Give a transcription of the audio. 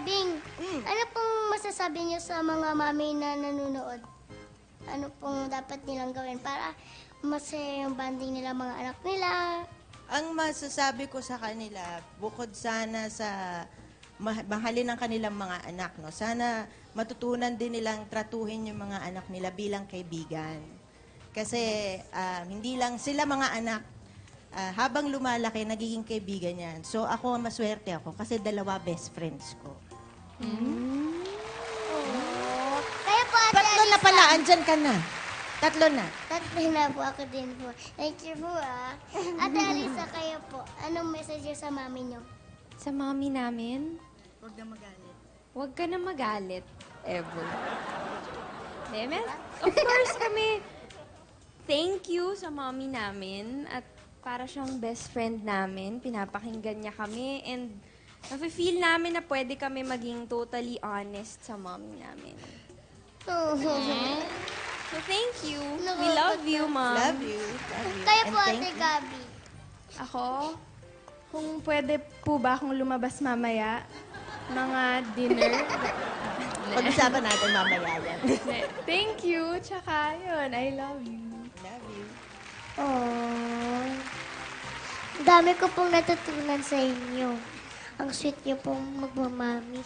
Bing, ano pong masasabi niyo sa mga mami na nanonood? Ano pong dapat nilang gawin para masaya yung bonding nila mga anak nila? Ang masasabi ko sa kanila, bukod sana sa mahalin ang kanilang mga anak, no? Sana matutunan din nilang tratuhin yung mga anak nila bilang kaibigan. Kasi hindi lang sila mga anak, habang lumalaki, nagiging kaibigan yan. So ako, maswerte ako kasi dalawa best friends ko. Kaya po, Ate Tatlo na Alisa. pala, andyan ka na. Tatlo na. Tatlo na po, ako din po. Thank you po, Ate Alisa, kayo po. Anong message niyo sa mami niyo? Sa mami namin, Huwag na magalit. huwag ka na magalit. Ever. Of course kami, thank you sa mommy namin at para siyang best friend namin. Pinapakinggan niya kami and nafe-feel namin na pwede kami maging totally honest sa mommy namin. So thank you. We love you, Mom. Love you. Love you. Kayo And po, thank Ate you. Gabi. Ako, kung pwede po ba akong lumabas mamaya, mga dinner. Pag-usapan natin mamaya yan. Thank you, tsaka yun, I love you. Love you. Oh. Dami ko pong natutunan sa inyo. Ang sweet niyo pong magmamami.